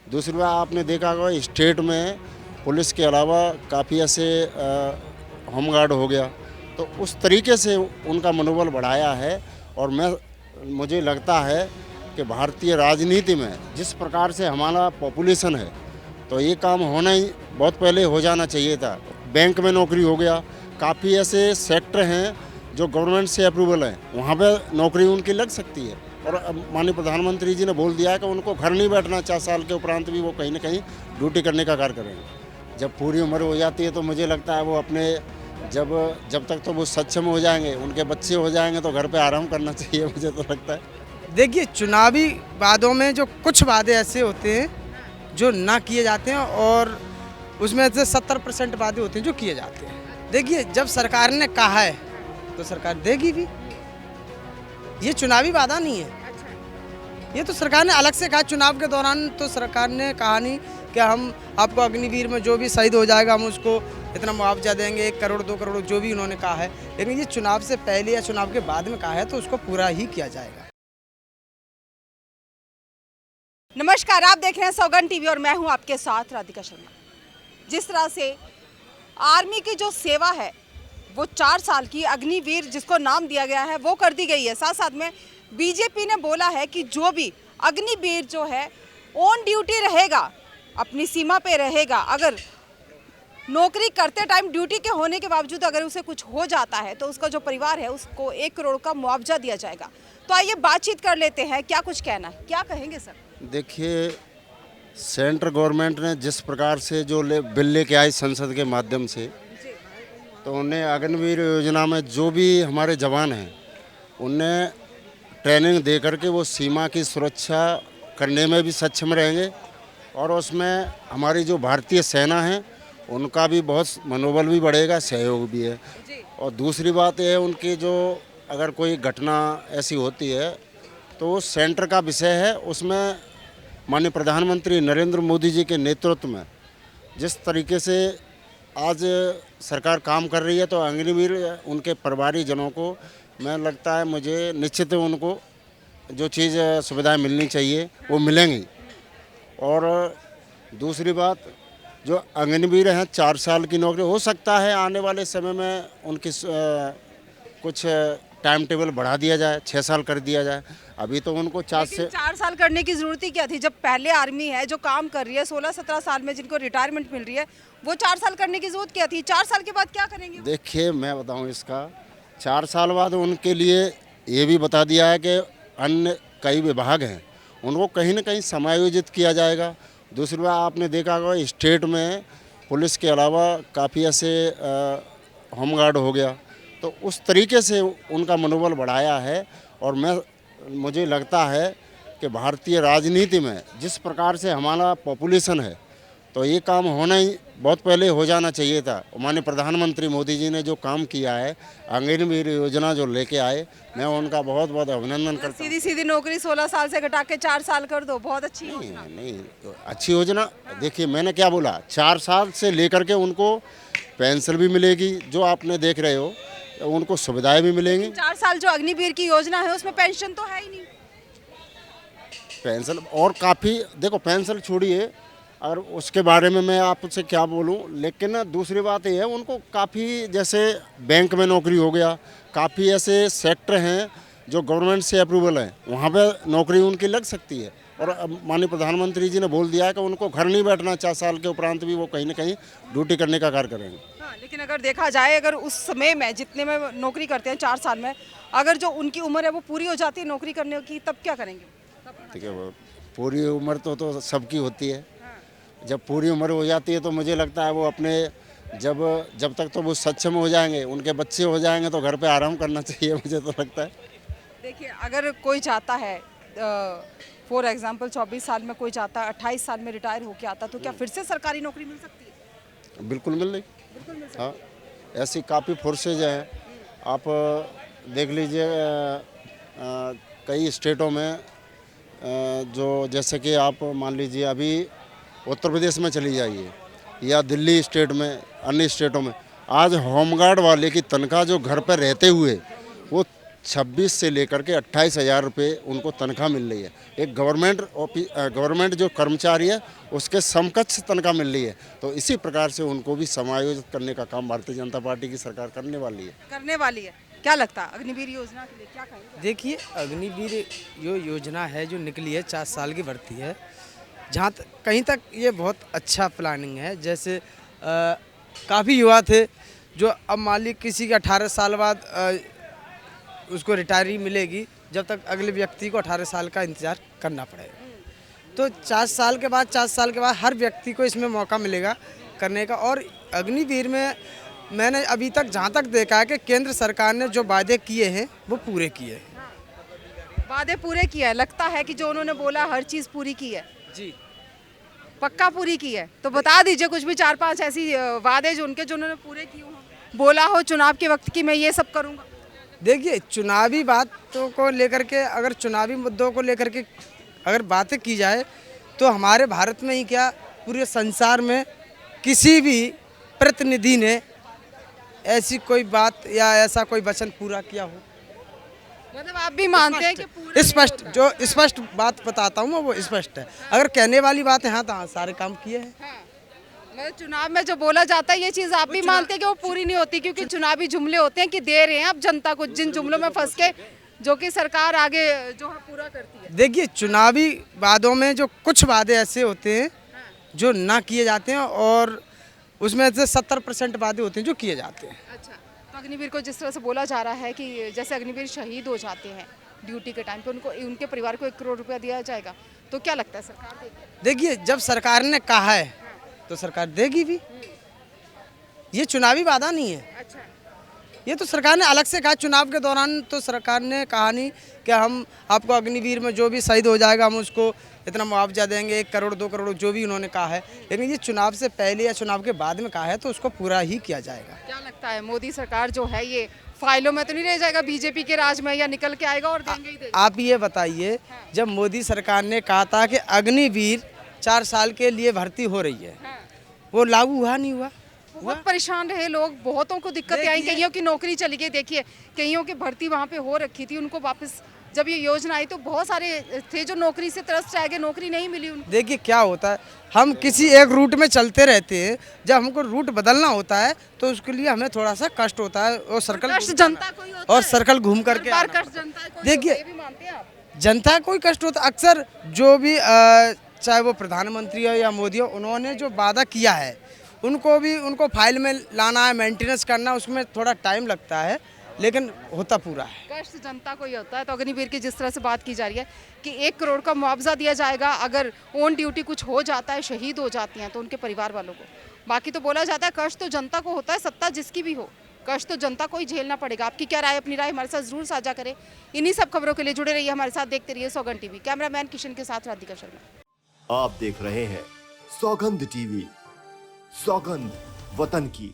दूसरी बात आपने देखा होगा स्टेट में पुलिस के अलावा काफ़ी ऐसे होमगार्ड हो गया, तो उस तरीके से उनका मनोबल बढ़ाया है। और मुझे लगता है कि भारतीय राजनीति में जिस प्रकार से हमारा पॉपुलेशन है, तो ये काम होना ही बहुत पहले हो जाना चाहिए था। बैंक में नौकरी हो गया, काफ़ी ऐसे सेक्टर हैं जो गवर्नमेंट से अप्रूवल हैं, वहाँ पे नौकरी उनकी लग सकती है। और अब माननीय प्रधानमंत्री जी ने बोल दिया है कि उनको घर नहीं बैठना, 4 साल के उपरांत भी वो कहीं ना कहीं ड्यूटी करने का कार्य करेंगे। जब पूरी उम्र हो जाती है तो मुझे लगता है वो अपने जब जब तक तो वो सक्षम हो जाएंगे, उनके बच्चे हो जाएंगे, तो घर पे आराम करना चाहिए, मुझे तो लगता है। देखिए, चुनावी वादों में जो कुछ वादे ऐसे होते हैं जो ना किए जाते हैं, और उसमें से 70% वादे होते हैं जो किए जाते हैं। देखिए, जब सरकार ने कहा है तो सरकार देगी भी। ये चुनावी वादा नहीं है, ये तो सरकार ने अलग से कहा। चुनाव के दौरान तो सरकार ने कहा नहीं कि हम आपको अग्निवीर में जो भी शहीद हो जाएगा हम उसको इतना मुआवजा देंगे, 1 करोड़ 2 करोड़ जो भी उन्होंने कहा है। लेकिन ये चुनाव से पहले या चुनाव के बाद में कहा है तो उसको पूरा ही किया जाएगा। नमस्कार, आप देख रहे हैं सौगंध टीवी और मैं हूं आपके साथ राधिका शर्मा। जिस तरह से आर्मी की जो सेवा है वो 4 साल की अग्निवीर जिसको नाम दिया गया है वो कर दी गई है। साथ साथ में बीजेपी ने बोला है कि जो भी अग्निवीर जो है ऑन ड्यूटी रहेगा, अपनी सीमा पे रहेगा। अगर नौकरी करते टाइम ड्यूटी के होने के बावजूद अगर उसे कुछ हो जाता है तो उसका जो परिवार है उसको 1 करोड़ का मुआवजा दिया जाएगा। तो आइए बातचीत कर लेते हैं, क्या कुछ कहना है, क्या कहेंगे सर? देखिए, सेंट्रल गवर्नमेंट ने जिस प्रकार से जो बिल लेके आई संसद के माध्यम से, तो उन्हें अग्निवीर योजना में जो भी हमारे जवान हैं उन्हें ट्रेनिंग दे करके वो सीमा की सुरक्षा करने में भी सक्षम रहेंगे। और उसमें हमारी जो भारतीय सेना है उनका भी बहुत मनोबल भी बढ़ेगा, सहयोग भी है। और दूसरी बात यह है, उनकी जो अगर कोई घटना ऐसी होती है तो वो सेंटर का विषय है। उसमें माननीय प्रधानमंत्री नरेंद्र मोदी जी के नेतृत्व में जिस तरीके से आज सरकार काम कर रही है, तो अग्निवीर उनके परिवारी जनों को मैं लगता है, मुझे निश्चित उनको जो चीज़ सुविधाएं मिलनी चाहिए वो मिलेंगी। और दूसरी बात, जो अग्निवीर हैं 4 साल की नौकरी, हो सकता है आने वाले समय में उनकी कुछ टाइम टेबल बढ़ा दिया जाए, 6 साल कर दिया जाए। अभी तो उनको 4 साल करने की जरूरत ही क्या थी? जब पहले आर्मी है जो काम कर रही है 16-17 साल में, जिनको रिटायरमेंट मिल रही है, वो 4 साल करने की जरूरत क्या थी? 4 साल के बाद क्या करेंगे? देखिए, मैं बताऊं, इसका 4 साल बाद उनके लिए ये भी बता दिया है कि अन्य कई विभाग हैं उनको कहीं ना कहीं समायोजित किया जाएगा। दूसरी बात आपने देखा होगा स्टेट में पुलिस के अलावा काफ़ी ऐसे होमगार्ड हो गया, तो उस तरीके से उनका मनोबल बढ़ाया है। और मुझे लगता है कि भारतीय राजनीति में जिस प्रकार से हमारा पॉपुलेशन है, तो ये काम होना ही बहुत पहले हो जाना चाहिए था। माननीय प्रधानमंत्री मोदी जी ने जो काम किया है, अग्निवीर योजना जो लेके आए, मैं उनका बहुत बहुत अभिनंदन करता हूँ। सीधी सीधी नौकरी 16 साल से घटा के 4 साल कर दो, बहुत अच्छी नहीं योजना। नहीं, तो अच्छी योजना। देखिए, मैंने क्या बोला, 4 साल से लेकर के उनको पेंशन भी मिलेगी, जो आपने देख रहे हो, उनको सुविधाएं भी मिलेंगी। 4 साल जो अग्निवीर की योजना है उसमें पेंशन तो है ही नहीं। पेंशन और काफ़ी, देखो पेंशन छोड़िए, और उसके बारे में मैं आपसे क्या बोलूं, लेकिन दूसरी बात ये है, उनको काफ़ी जैसे बैंक में नौकरी हो गया, काफ़ी ऐसे सेक्टर हैं जो गवर्नमेंट से अप्रूवल है, वहाँ पे नौकरी उनकी लग सकती है। और अब माननीय प्रधानमंत्री जी ने बोल दिया है कि उनको घर नहीं बैठना, 4 साल के उपरांत भी वो कहीं ना कहीं ड्यूटी करने का कार्य करेंगे। हाँ, लेकिन अगर देखा जाए, अगर उस समय में जितने में नौकरी करते हैं 4 साल में, अगर जो उनकी उम्र है वो पूरी हो जाती है नौकरी करने की, तब क्या करेंगे? ठीक है, पूरी उम्र तो सबकी होती है। जब पूरी उम्र हो जाती है तो मुझे लगता है वो अपने जब तक तो वो सक्षम हो जाएंगे, उनके बच्चे हो जाएंगे, तो घर पे आराम करना चाहिए, मुझे तो लगता है। देखिए, अगर कोई चाहता है फॉर एग्जांपल 24 साल में कोई चाहता है 28 साल में रिटायर होके आता, तो क्या फिर से सरकारी नौकरी मिल सकती है? बिल्कुल मिल रही। हाँ, ऐसी काफ़ी फोर्सेज हैं। आप देख लीजिए, कई स्टेटों में जो जैसे कि आप मान लीजिए अभी उत्तर प्रदेश में चली जाइए या दिल्ली स्टेट में, अन्य स्टेटों में, आज होमगार्ड वाले की तनख्वाह जो घर पर रहते हुए वो 26 से लेकर के 28,000 रुपये उनको तनख्वाह मिल रही है। एक गवर्नमेंट जो कर्मचारी है उसके समकक्ष तनख्वाह मिल रही है। तो इसी प्रकार से उनको भी समायोजित करने का काम भारतीय जनता पार्टी की सरकार करने वाली है। क्या लगता है अग्निवीर योजना के लिए क्या कहेंगे? देखिए, अग्निवीर जो योजना है जो निकली है 4 साल की भर्ती है, जहाँ कहीं तक ये बहुत अच्छा प्लानिंग है। जैसे काफ़ी युवा थे जो अब मान ली किसी के 18 साल बाद उसको रिटायरी मिलेगी, जब तक अगले व्यक्ति को 18 साल का इंतज़ार करना पड़ेगा। तो 4 साल के बाद हर व्यक्ति को इसमें मौका मिलेगा करने का। और अग्निवीर में मैंने अभी तक जहाँ तक देखा है कि केंद्र सरकार ने जो वादे किए हैं वो पूरे किए हैं। वादे पूरे किए हैं, लगता है कि जो उन्होंने बोला हर चीज़ पूरी की है जी, पक्का पूरी की है। तो बता दीजिए कुछ भी 4-5 ऐसी वादे जो उन्होंने पूरे किए हों, बोला हो चुनाव के वक्त कि मैं ये सब करूँगा। देखिए, चुनावी बातों को लेकर के, अगर चुनावी मुद्दों को लेकर के अगर बातें की जाए तो हमारे भारत में ही क्या पूरे संसार में किसी भी प्रतिनिधि ने ऐसी कोई बात या ऐसा कोई वचन पूरा किया हो? मतलब आप भी मानते हैं कि पूरा स्पष्ट, जो स्पष्ट बात बताता हूँ वो स्पष्ट है। अगर कहने वाली बात है हाँ, तो हाँ सारे काम किए हैं। हाँ। मतलब चुनाव में जो बोला जाता है ये चीज़ आप भी मानते हैं कि वो पूरी नहीं होती, क्योंकि चुनावी जुमले होते हैं कि दे रहे हैं अब जनता को जिन जुमलों में फंस के, जो कि सरकार आगे जो है पूरा करती है। देखिए, चुनावी वादों में जो कुछ वादे ऐसे होते हैं जो ना किए जाते हैं, और उसमें से 70% वादे होते हैं जो किए जाते हैं। अच्छा, तो अग्निवीर को जिस तरह से बोला जा रहा है कि जैसे अग्निवीर शहीद हो जाते हैं ड्यूटी के टाइम पे, उनको उनके परिवार को 1 करोड़ रुपया दिया जाएगा, तो क्या लगता है सरकार देगी? देखिए, जब सरकार ने कहा है तो सरकार देगी भी। ये चुनावी वादा नहीं है, अच्छा, ये तो सरकार ने अलग से कहा। चुनाव के दौरान तो सरकार ने कहा नहीं कि हम आपको अग्निवीर में जो भी शहीद हो जाएगा हम उसको इतना मुआवजा देंगे, 1 करोड़ 2 करोड़ जो भी उन्होंने कहा है। लेकिन ये चुनाव से पहले या चुनाव के बाद में कहा है तो उसको पूरा ही किया जाएगा। क्या लगता है मोदी सरकार जो है ये फाइलों में तो नहीं रह जाएगा बीजेपी के राज में, या निकल के आएगा और देंगे ही देंगे? आप ये बताइए, जब मोदी सरकार ने कहा था कि अग्निवीर 4 साल के लिए भर्ती हो रही है, वो लागू हुआ नहीं हुआ? बहुत परेशान रहे लोग, बहुतों को दिक्कतें आई, कईयों की नौकरी चली गई। देखिए, कईयों की भर्ती वहाँ पे हो रखी थी, उनको वापस जब ये योजना आई तो बहुत सारे थे जो नौकरी से तरस रह गए, नौकरी नहीं मिली उनको। देखिए क्या होता है, हम किसी एक रूट में चलते रहते हैं, जब हमको रूट बदलना होता है तो उसके लिए हमें थोड़ा सा कष्ट होता है, और सर्कल जनता को ही होता और है। सर्कल घूम करके हर बार आना कष्ट जनता को ही देखिए, होता है, ये भी मानते हैं आप? जनता को ही कष्ट होता है। अक्सर जो भी चाहे वो प्रधानमंत्री हो या मोदी हो, उन्होंने जो वादा किया है उनको फाइल में लाना है, मेंटेनेंस करना, उसमें थोड़ा टाइम लगता है, लेकिन होता पूरा है। कष्ट जनता को ही होता है। तो अग्निवीर की जिस तरह से बात की जा रही है कि 1 करोड़ का मुआवजा दिया जाएगा अगर ऑन ड्यूटी कुछ हो जाता है, शहीद हो जाती हैं तो उनके परिवार वालों को। बाकी तो बोला जाता है कष्ट तो जनता को होता है, सत्ता जिसकी भी हो, कष्ट तो जनता को ही झेलना पड़ेगा। आपकी क्या राय, अपनी राय हमारे साथ जरूर साझा करें। इन्हीं सब खबरों के लिए जुड़े रहिए हमारे साथ, देखते रहिए सौगंध टीवी। कैमरामैन किशन के साथ राधिका शर्मा। आप देख रहे हैं सौगंध टीवी। सौगंध वतन की।